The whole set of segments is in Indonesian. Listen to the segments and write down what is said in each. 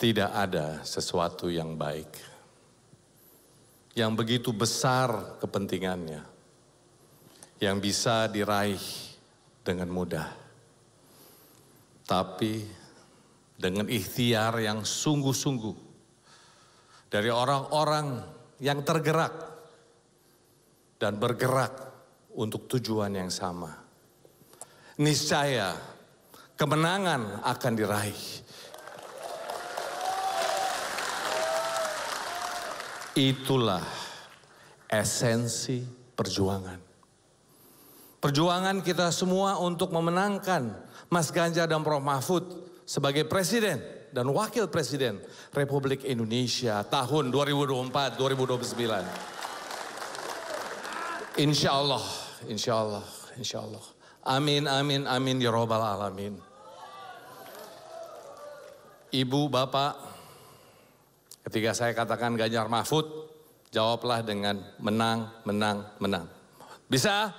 Tidak ada sesuatu yang baik, yang begitu besar kepentingannya, yang bisa diraih dengan mudah. Tapi dengan ikhtiar yang sungguh-sungguh dari orang-orang yang tergerak dan bergerak untuk tujuan yang sama, niscaya kemenangan akan diraih. Itulah esensi perjuangan. Perjuangan kita semua untuk memenangkan Mas Ganjar dan Prof. Mahfud sebagai Presiden dan Wakil Presiden Republik Indonesia tahun 2024-2029. Insya Allah, insya Allah, insya Allah. Amin, amin, amin, ya Rabbal Alamin. Ibu, Bapak, ketika saya katakan Ganjar Mahfud, jawablah dengan menang, menang, menang. Bisa?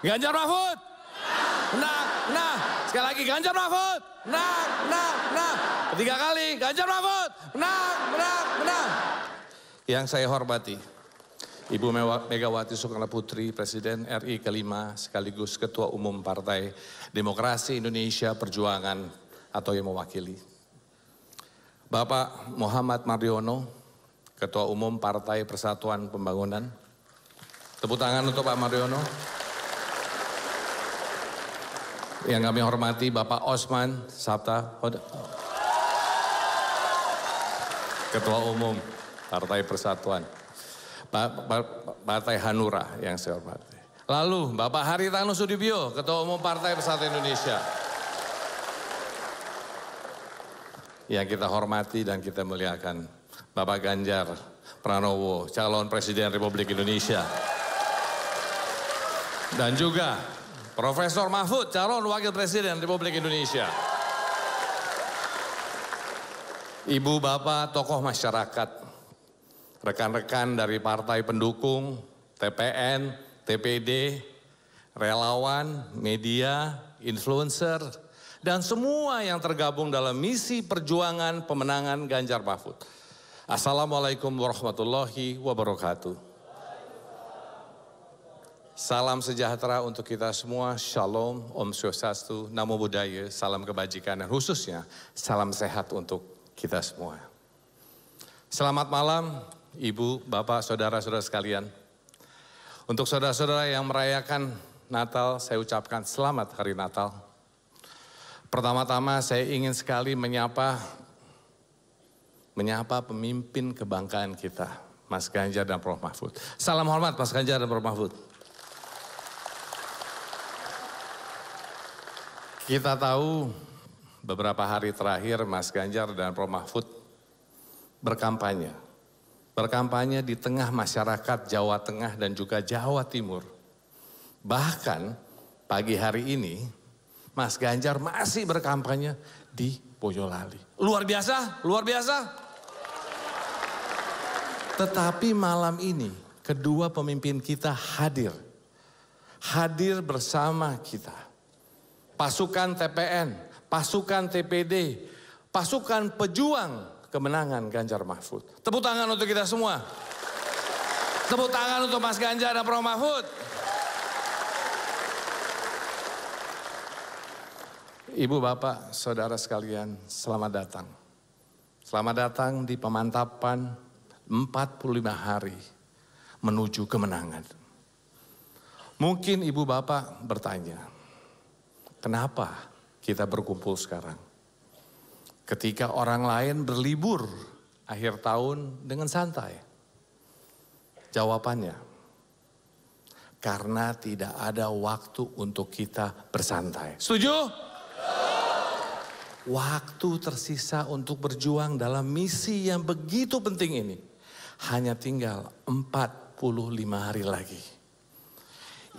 Ganjar Mahfud? Menang, menang. Sekali lagi Ganjar Mahfud? Menang, menang, menang. Ketiga kali Ganjar Mahfud? Menang, menang, menang. Yang saya hormati, Ibu Megawati Soekarno Putri, Presiden RI kelima sekaligus Ketua Umum Partai Demokrasi Indonesia Perjuangan atau yang mewakili. Bapak Muhammad Mardiono, Ketua Umum Partai Persatuan Pembangunan. Tepuk tangan untuk Pak Mardiono. Yang kami hormati Bapak Osman Sabta, Ketua Umum Partai Persatuan. Partai Hanura yang saya hormati. Lalu Bapak Haritanu Sudibyo, Ketua Umum Partai Persatuan Indonesia. Yang kita hormati dan kita muliakan Bapak Ganjar Pranowo, calon Presiden Republik Indonesia. Dan juga Profesor Mahfud, calon Wakil Presiden Republik Indonesia. Ibu, Bapak, tokoh masyarakat, rekan-rekan dari partai pendukung, TPN, TPD, relawan, media, influencer, dan semua yang tergabung dalam misi perjuangan pemenangan Ganjar Mahfud. Assalamualaikum warahmatullahi wabarakatuh. Salam sejahtera untuk kita semua. Shalom, Om Swastiastu, Namo Buddhaya, salam kebajikan dan khususnya salam sehat untuk kita semua. Selamat malam Ibu, Bapak, Saudara-saudara sekalian. Untuk saudara-saudara yang merayakan Natal, saya ucapkan selamat Hari Natal. Pertama-tama saya ingin sekali menyapa pemimpin kebanggaan kita, Mas Ganjar dan Prof. Mahfud. Salam hormat Mas Ganjar dan Prof. Mahfud. Kita tahu beberapa hari terakhir Mas Ganjar dan Prof. Mahfud berkampanye. Berkampanye di tengah masyarakat Jawa Tengah dan juga Jawa Timur. Bahkan pagi hari ini Mas Ganjar masih berkampanye di Boyolali. Luar biasa, luar biasa. Tetapi malam ini kedua pemimpin kita hadir. Hadir bersama kita. Pasukan TPN, pasukan TPD, pasukan pejuang kemenangan Ganjar Mahfud. Tepuk tangan untuk kita semua. Tepuk tangan untuk Mas Ganjar dan Prof. Mahfud. Ibu, Bapak, Saudara sekalian, selamat datang. Selamat datang di pemantapan 45 hari menuju kemenangan. Mungkin Ibu, Bapak bertanya, kenapa kita berkumpul sekarang? Ketika orang lain berlibur akhir tahun dengan santai. Jawabannya, karena tidak ada waktu untuk kita bersantai. Setuju? Waktu tersisa untuk berjuang dalam misi yang begitu penting ini hanya tinggal 45 hari lagi.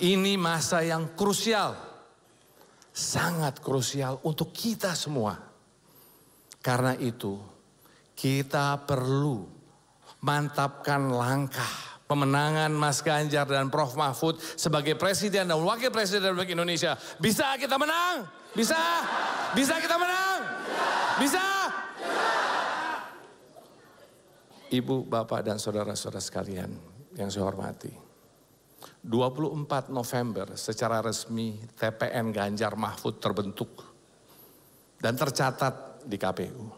Ini masa yang krusial, sangat krusial untuk kita semua. Karena itu kita perlu mantapkan langkah pemenangan Mas Ganjar dan Prof. Mahfud sebagai Presiden dan Wakil Presiden Republik Indonesia. Bisa kita menang? Bisa? Bisa kita menang? Bisa? Ibu, Bapak, dan saudara-saudara sekalian yang saya hormati. 24 November secara resmi TPN Ganjar Mahfud terbentuk dan tercatat di KPU.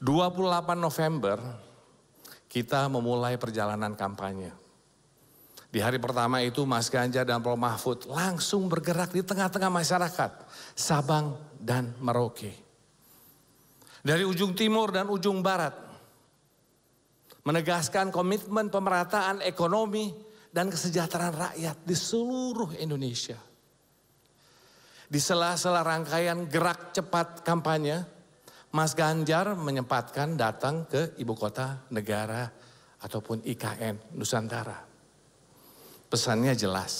28 November kita memulai perjalanan kampanye. Di hari pertama itu Mas Ganjar dan Prof Mahfud langsung bergerak di tengah-tengah masyarakat Sabang dan Merauke. Dari ujung timur dan ujung barat, menegaskan komitmen pemerataan ekonomi dan kesejahteraan rakyat di seluruh Indonesia. Di sela-sela rangkaian gerak cepat kampanye, Mas Ganjar menyempatkan datang ke ibu kota negara ataupun IKN Nusantara. Pesannya jelas,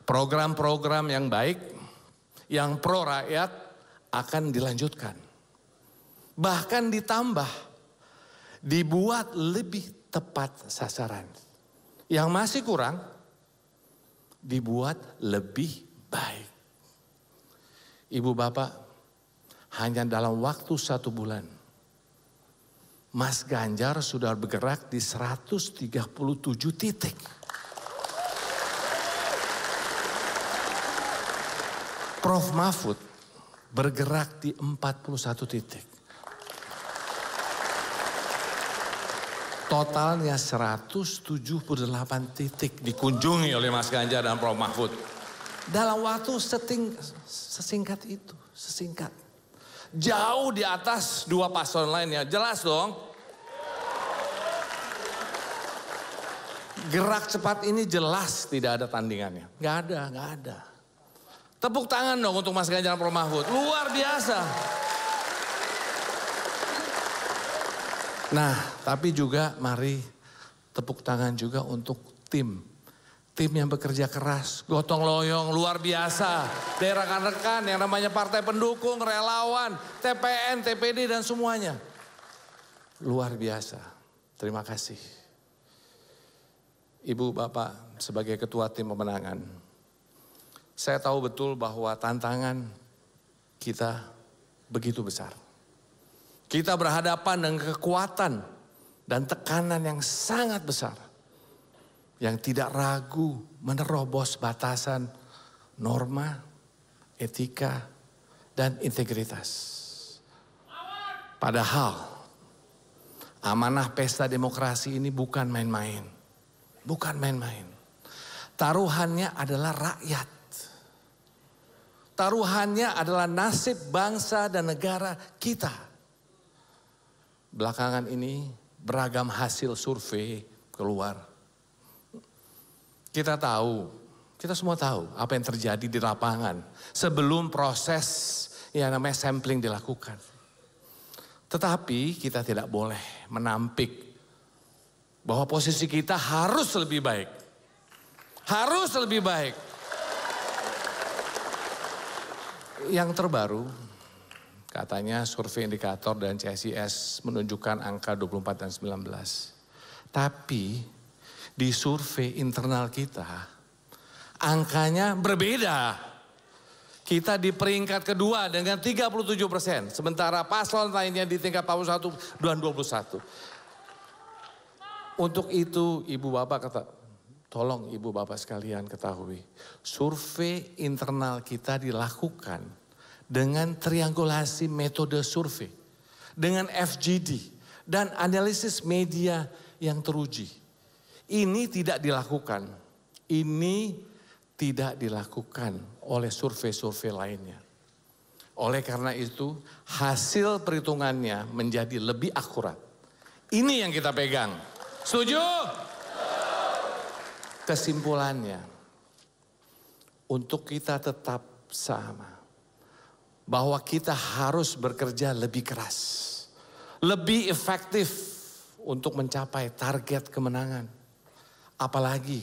program-program yang baik, yang pro rakyat akan dilanjutkan. Bahkan ditambah, dibuat lebih tepat sasaran. Yang masih kurang, dibuat lebih baik. Ibu Bapak, hanya dalam waktu 1 bulan, Mas Ganjar sudah bergerak di 137 titik. Prof Mahfud bergerak di 41 titik. Totalnya 178 titik dikunjungi oleh Mas Ganjar dan Prof Mahfud. Dalam waktu sesingkat itu, sesingkat. Jauh di atas 2 paslon lainnya, jelas dong. Gerak cepat ini jelas tidak ada tandingannya. Gak ada. Tepuk tangan dong untuk Mas Ganjar dan Prof Mahfud, luar biasa. Nah, tapi juga mari tepuk tangan juga untuk tim yang bekerja keras, gotong royong luar biasa. Dari rekan-rekan yang namanya partai pendukung, relawan, TPN, TPD dan semuanya. Luar biasa. Terima kasih. Ibu, Bapak sebagai ketua tim pemenangan, saya tahu betul bahwa tantangan kita begitu besar. Kita berhadapan dengan kekuatan dan tekanan yang sangat besar. Yang tidak ragu menerobos batasan norma, etika, dan integritas. Padahal amanah pesta demokrasi ini bukan main-main. Bukan main-main. Taruhannya adalah rakyat. Taruhannya adalah nasib bangsa dan negara kita. Belakangan ini beragam hasil survei keluar. Kita semua tahu apa yang terjadi di lapangan sebelum proses yang namanya sampling dilakukan. Tetapi kita tidak boleh menampik bahwa posisi kita harus lebih baik. Harus lebih baik. Yang terbaru, katanya survei indikator dan CSIS menunjukkan angka 24 dan 19. Tapi di survei internal kita, angkanya berbeda. Kita di peringkat kedua dengan 37%. Sementara paslon lainnya di tingkat 41 dan 21. Untuk itu Ibu Bapak tolong Ibu Bapak sekalian ketahui. Survei internal kita dilakukan dengan triangulasi metode survei, dengan FGD dan analisis media yang teruji. Ini tidak dilakukan oleh survei-survei lainnya. Oleh karena itu hasil perhitungannya menjadi lebih akurat. Ini yang kita pegang. Setuju? Kesimpulannya, untuk kita tetap sama. Bahwa kita harus bekerja lebih keras, lebih efektif untuk mencapai target kemenangan. Apalagi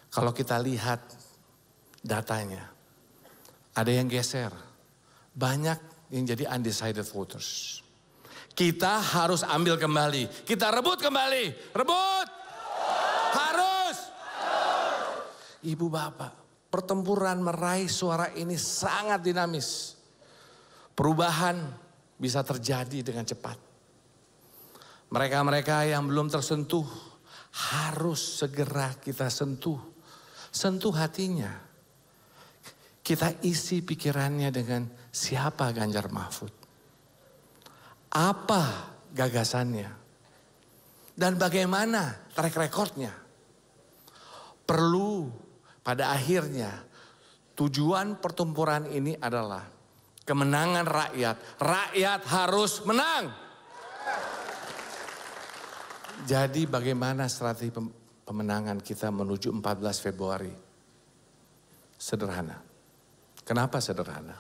kalau kita lihat datanya, ada yang geser, banyak yang jadi undecided voters. Kita harus ambil kembali, kita rebut kembali, harus. Ibu Bapak, pertempuran meraih suara ini sangat dinamis. Perubahan bisa terjadi dengan cepat. Mereka-mereka yang belum tersentuh harus segera kita sentuh. Sentuh hatinya. Kita isi pikirannya dengan siapa Ganjar Mahfud. Apa gagasannya. Dan bagaimana track recordnya. Perlu pada akhirnya tujuan pertempuran ini adalah kemenangan rakyat. Rakyat harus menang. Jadi bagaimana strategi pemenangan kita menuju 14 Februari? Sederhana. Kenapa sederhana?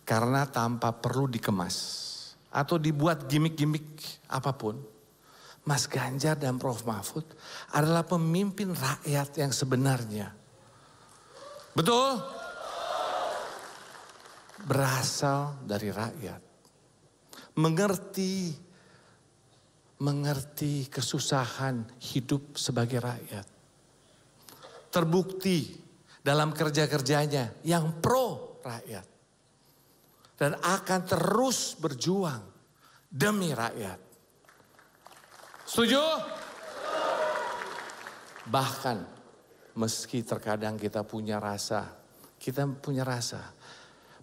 Karena tanpa perlu dikemas atau dibuat gimmick-gimmick apapun, Mas Ganjar dan Prof. Mahfud adalah pemimpin rakyat yang sebenarnya. Betul? Berasal dari rakyat. Mengerti kesusahan hidup sebagai rakyat. Terbukti dalam kerja-kerjanya yang pro rakyat. Dan akan terus berjuang demi rakyat. Setuju? Bahkan meski terkadang kita punya rasa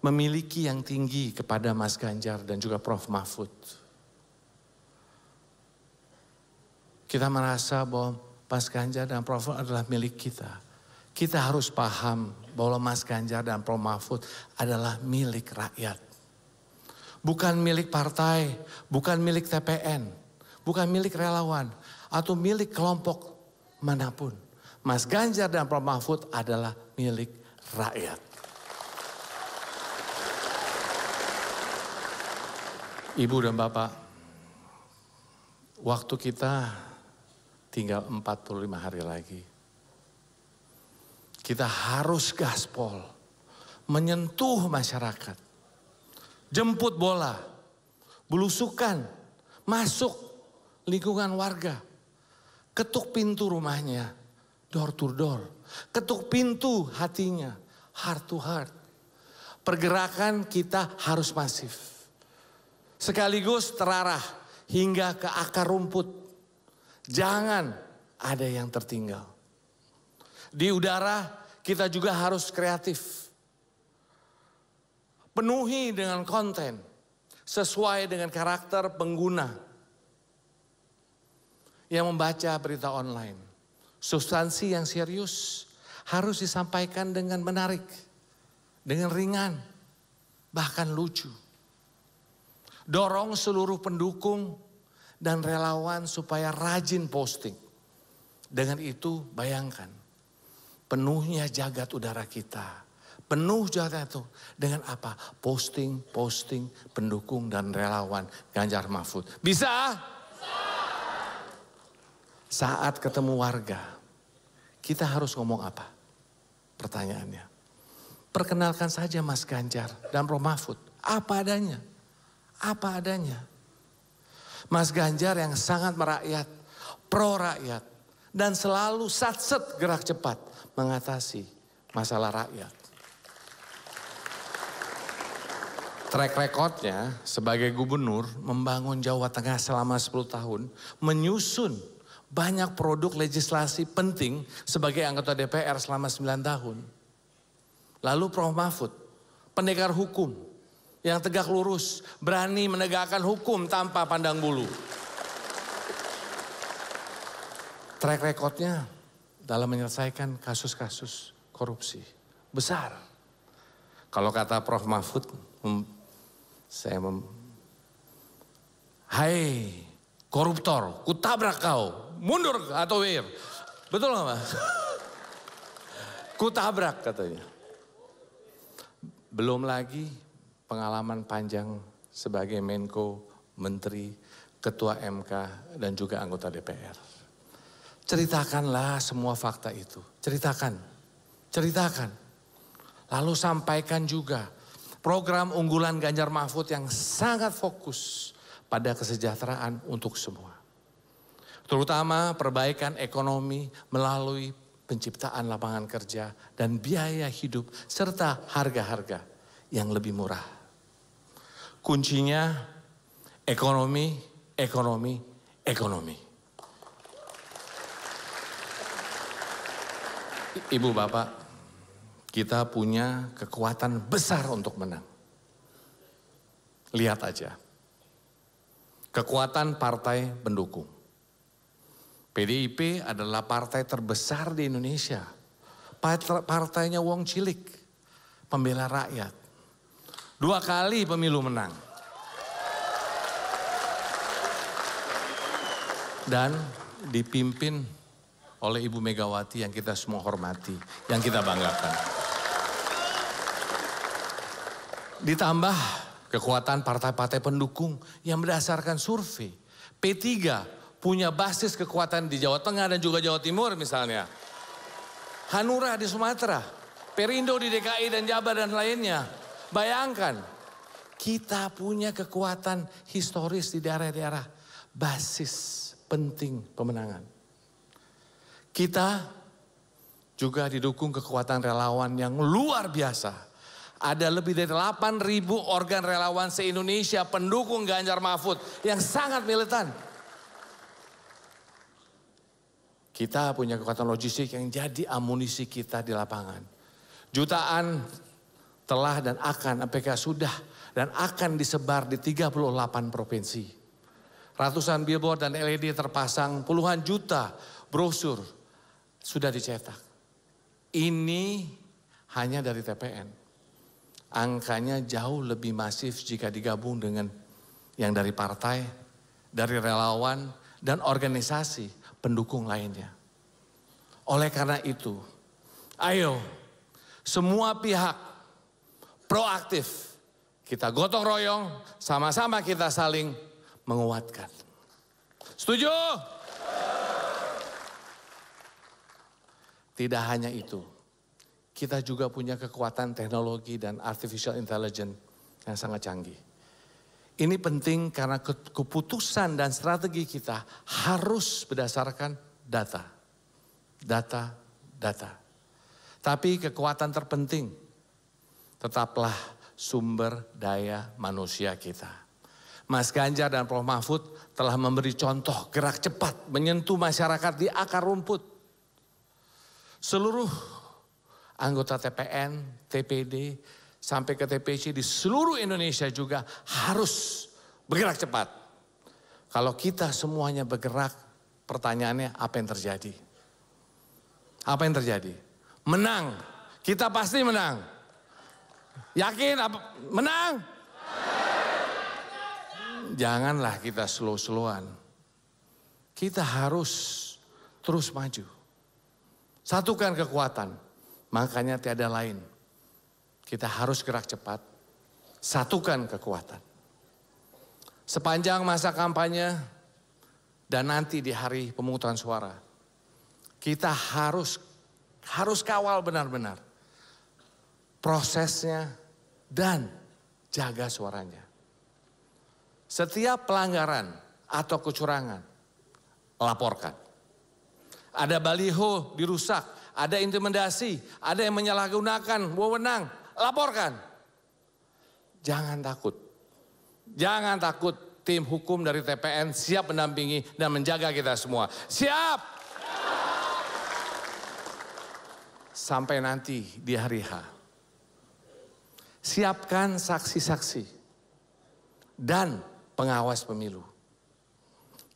memiliki yang tinggi kepada Mas Ganjar dan juga Prof. Mahfud. Kita merasa bahwa Mas Ganjar dan Prof. adalah milik kita. Kita harus paham bahwa Mas Ganjar dan Prof. Mahfud adalah milik rakyat. Bukan milik partai, bukan milik TPN, bukan milik relawan, atau milik kelompok manapun. Mas Ganjar dan Prof. Mahfud adalah milik rakyat. Ibu dan Bapak, waktu kita tinggal 45 hari lagi. Kita harus gaspol, menyentuh masyarakat. Jemput bola, belusukan, masuk lingkungan warga. Ketuk pintu rumahnya, door to door. Ketuk pintu hatinya, heart to heart. Pergerakan kita harus masif. Sekaligus terarah hingga ke akar rumput. Jangan ada yang tertinggal. Di udara kita juga harus kreatif. Penuhi dengan konten sesuai dengan karakter pengguna yang membaca berita online. Substansi yang serius harus disampaikan dengan menarik, dengan ringan, bahkan lucu. Dorong seluruh pendukung dan relawan supaya rajin posting. Dengan itu bayangkan, penuhnya jagat udara kita. Penuh jagat itu dengan apa? Posting pendukung dan relawan Ganjar Mahfud. Bisa? Saat ketemu warga, kita harus ngomong apa? Pertanyaannya. Perkenalkan saja Mas Ganjar dan Prof. Mahfud. Apa adanya? Apa adanya. Mas Ganjar yang sangat merakyat, pro rakyat. Dan selalu satset gerak cepat mengatasi masalah rakyat. Track recordnya sebagai gubernur membangun Jawa Tengah selama 10 tahun. Menyusun banyak produk legislasi penting sebagai anggota DPR selama 9 tahun. Lalu Prof. Mahfud, pendekar hukum yang tegak lurus, berani menegakkan hukum tanpa pandang bulu. Track recordnya dalam menyelesaikan kasus-kasus korupsi besar. Kalau kata Prof. Mahfud, hai koruptor, kutabrak kau, mundur atau wir. Betul nggak Mas? Kutabrak katanya. Belum lagi pengalaman panjang sebagai Menko, Menteri, Ketua MK, dan juga anggota DPR. Ceritakanlah semua fakta itu. Ceritakan. Lalu sampaikan juga program unggulan Ganjar Mahfud yang sangat fokus pada kesejahteraan untuk semua. Terutama perbaikan ekonomi melalui penciptaan lapangan kerja dan biaya hidup serta harga-harga yang lebih murah. Kuncinya ekonomi, ekonomi. Ibu bapak, kita punya kekuatan besar untuk menang. Lihat aja, kekuatan partai pendukung. PDIP adalah partai terbesar di Indonesia. Partainya wong cilik, pembela rakyat. 2 kali pemilu menang. Dan dipimpin oleh Ibu Megawati yang kita semua hormati, yang kita banggakan. Ditambah kekuatan partai-partai pendukung yang berdasarkan survei. P3 punya basis kekuatan di Jawa Tengah dan juga Jawa Timur misalnya. Hanura di Sumatera, Perindo di DKI dan Jabar dan lainnya. Bayangkan, kita punya kekuatan historis di daerah-daerah basis penting pemenangan. Kita juga didukung kekuatan relawan yang luar biasa. Ada lebih dari 8.000 organ relawan se-Indonesia pendukung Ganjar Mahfud yang sangat militan. Kita punya kekuatan logistik yang jadi amunisi kita di lapangan. Jutaan telah dan akan, APK sudah dan akan disebar di 38 provinsi. Ratusan billboard dan LED terpasang, puluhan juta brosur sudah dicetak. Ini hanya dari TPN. Angkanya jauh lebih masif jika digabung dengan yang dari partai, dari relawan, dan organisasi pendukung lainnya. Oleh karena itu, ayo semua pihak proaktif. Kita gotong royong, sama-sama kita saling menguatkan. Setuju? Tidak hanya itu, kita juga punya kekuatan teknologi dan artificial intelligence yang sangat canggih. Ini penting karena keputusan dan strategi kita harus berdasarkan data. Data. Tapi kekuatan terpenting tetaplah sumber daya manusia kita. Mas Ganjar dan Prof Mahfud telah memberi contoh gerak cepat menyentuh masyarakat di akar rumput. Seluruh anggota TPN, TPD, sampai ke TPC di seluruh Indonesia juga harus bergerak cepat. Kalau kita semuanya bergerak, pertanyaannya apa yang terjadi? Apa yang terjadi? Menang. Kita pasti menang. Yakin? Menang? Janganlah kita slow-slowan. Kita harus terus maju. Satukan kekuatan. Makanya tiada lain. Kita harus gerak cepat, satukan kekuatan. Sepanjang masa kampanye dan nanti di hari pemungutan suara, kita harus kawal benar-benar prosesnya dan jaga suaranya. Setiap pelanggaran atau kecurangan, laporkan. Ada baliho dirusak, ada intimidasi, ada yang menyalahgunakan wewenang, laporkan. Jangan takut. Jangan takut, tim hukum dari TPN siap mendampingi dan menjaga kita semua. Siap. Sampai nanti di hari H. Siapkan saksi-saksi dan pengawas pemilu.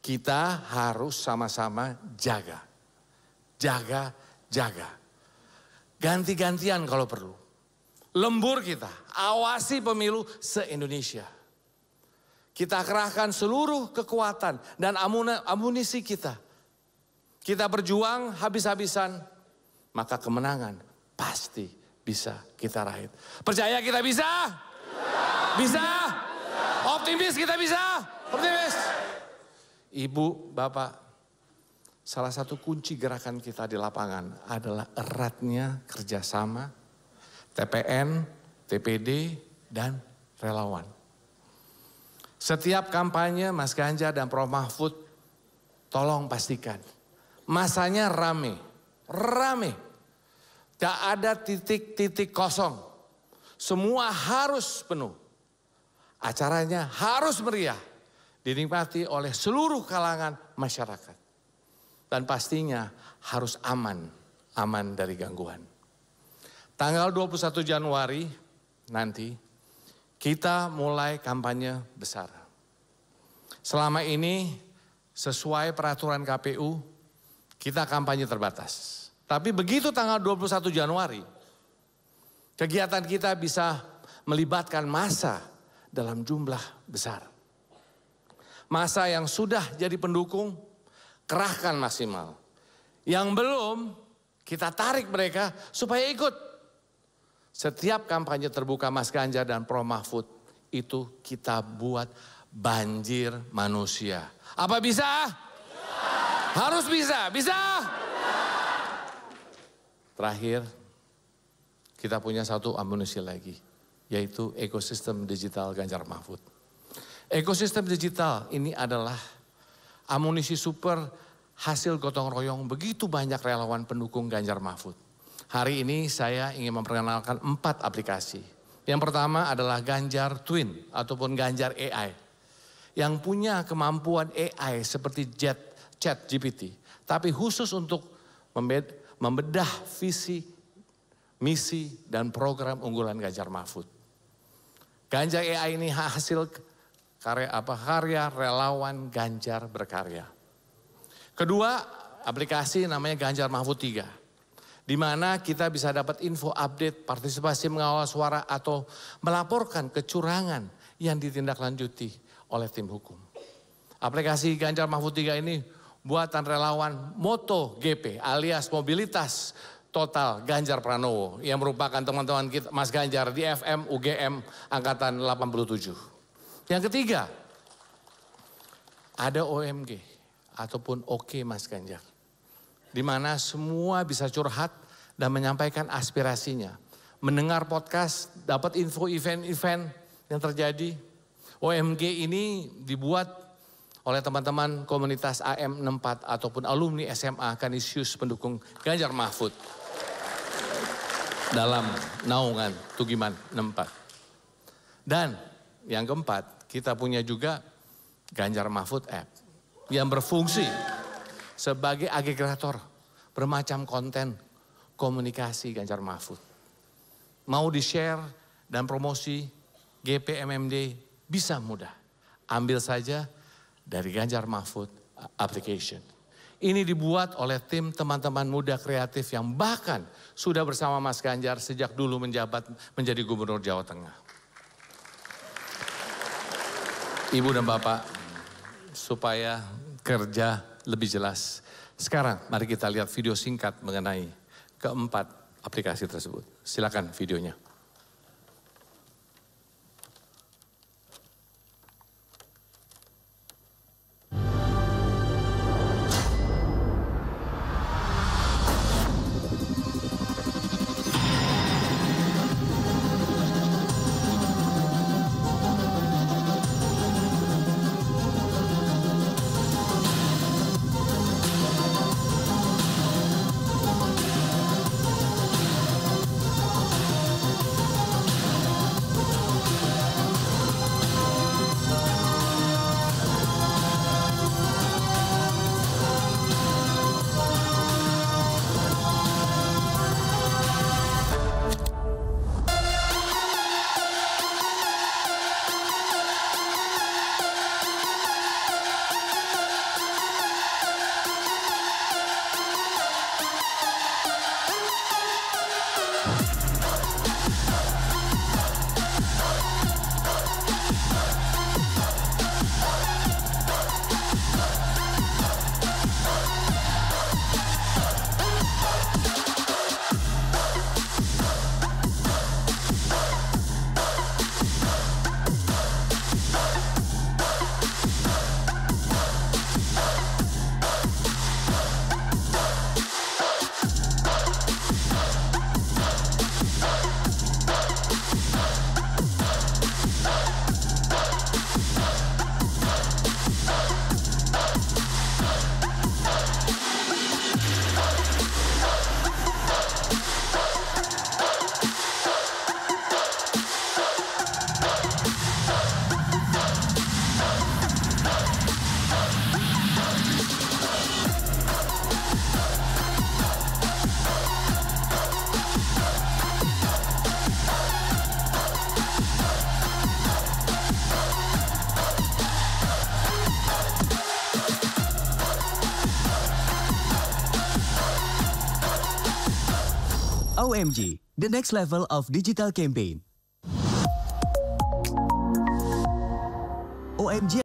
Kita harus sama-sama jaga. Jaga. Ganti-gantian kalau perlu. Lembur kita, awasi pemilu se-Indonesia. Kita kerahkan seluruh kekuatan dan amunisi kita. Kita berjuang habis-habisan, maka kemenangan pasti bisa kita raih. Percaya kita bisa? Bisa? Optimis kita bisa? Optimis? Ibu, Bapak, salah satu kunci gerakan kita di lapangan adalah eratnya kerjasama TPN, TPD, dan relawan. Setiap kampanye Mas Ganjar dan Prof Mahfud, tolong pastikan masanya rame. Tidak ada titik-titik kosong. Semua harus penuh. Acaranya harus meriah. dinikmati oleh seluruh kalangan masyarakat. Dan pastinya harus aman dari gangguan. Tanggal 21 Januari nanti kita mulai kampanye besar. Selama ini sesuai peraturan KPU kita kampanye terbatas. Tapi begitu tanggal 21 Januari kegiatan kita bisa melibatkan massa dalam jumlah besar. Massa yang sudah jadi pendukung, kerahkan maksimal. Yang belum, kita tarik mereka supaya ikut. Setiap kampanye terbuka Mas Ganjar dan Prof Mahfud itu kita buat banjir manusia. Apa bisa? Harus bisa, bisa. Terakhir, kita punya satu amunisi lagi, yaitu ekosistem digital Ganjar Mahfud. Ekosistem digital ini adalah amunisi super hasil gotong royong begitu banyak relawan pendukung Ganjar Mahfud. Hari ini saya ingin memperkenalkan 4 aplikasi. Yang pertama adalah Ganjar Twin ataupun Ganjar AI. Yang punya kemampuan AI seperti ChatGPT. Tapi khusus untuk membedah visi, misi, dan program unggulan Ganjar Mahfud. Ganjar AI ini hasil karya relawan Ganjar berkarya. Kedua, aplikasi namanya Ganjar Mahfud 3. Di mana kita bisa dapat info update, partisipasi mengawal suara atau melaporkan kecurangan yang ditindaklanjuti oleh tim hukum. Aplikasi Ganjar Mahfud 3 ini buatan relawan MotoGP alias mobilitas total Ganjar Pranowo yang merupakan teman-teman kita Mas Ganjar di FM UGM angkatan 87. Yang ketiga, ada OMG ataupun Oke Mas Ganjar. Di mana semua bisa curhat dan menyampaikan aspirasinya. Mendengar podcast, dapat info event-event yang terjadi. OMG ini dibuat oleh teman-teman komunitas AM64 ataupun alumni SMA Kanisius pendukung Ganjar Mahfud. Dalam naungan Tugiman 64. Dan yang keempat, kita punya juga Ganjar Mahfud App yang berfungsi sebagai agregator bermacam konten komunikasi Ganjar Mahfud. Mau di-share dan promosi GPMMD bisa mudah. Ambil saja dari Ganjar Mahfud Application. Ini dibuat oleh tim teman-teman muda kreatif yang bahkan sudah bersama Mas Ganjar sejak dulu menjabat menjadi Gubernur Jawa Tengah. Ibu dan Bapak, supaya kerja lebih jelas. Sekarang mari kita lihat video singkat mengenai keempat aplikasi tersebut. Silakan videonya. OMG, the next level of digital campaign. OMG.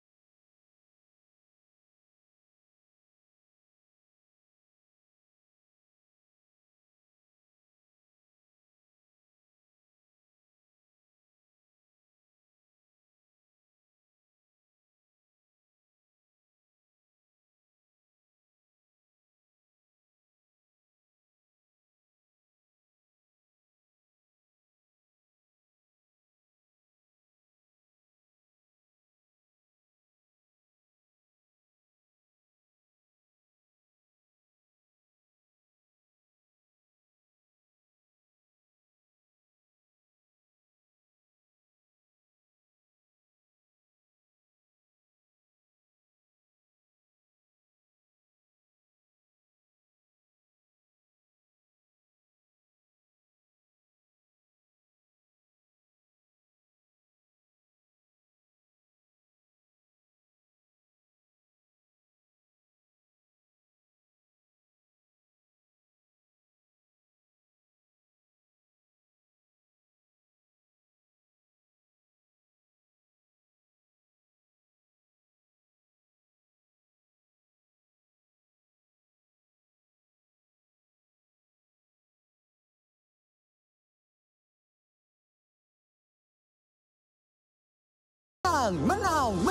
Menang!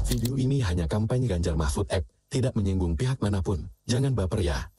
Video ini hanya kampanye Ganjar Mahfud Act, tidak menyinggung pihak manapun. Jangan baper ya.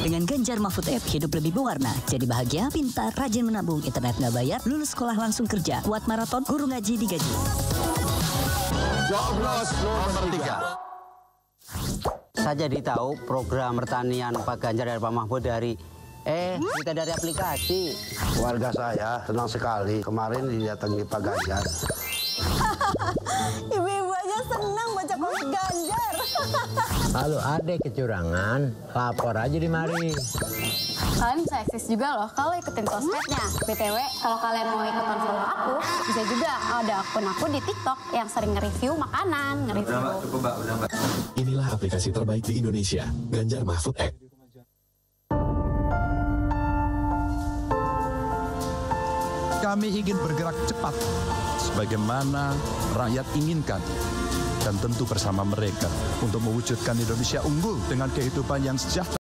Dengan Ganjar Mahfud App, hidup lebih berwarna. Jadi bahagia, pintar, rajin menabung, internet nggak bayar, lulus sekolah langsung kerja, kuat maraton, guru ngaji digaji. Coblos nomor 3. Saya jadi tahu program pertanian Pak Ganjar dan Pak Mahfud dari kita dari aplikasi. Warga saya senang sekali kemarin didatangi Pak Ganjar. Ibu-ibu aja senang baca komik Ganjar. Kalau ada kecurangan, lapor aja di mari. Kalian bisa akses juga loh kalau ikutin sosmednya. BTW, kalau kalian mau ikutan follow aku, bisa juga ada akun aku di TikTok yang sering nge-review makanan, Udah, Mbak. Inilah aplikasi terbaik di Indonesia, Ganjar Mahfud Act. Kami ingin bergerak cepat, sebagaimana rakyat inginkan, dan tentu bersama mereka untuk mewujudkan Indonesia unggul dengan kehidupan yang sejahtera.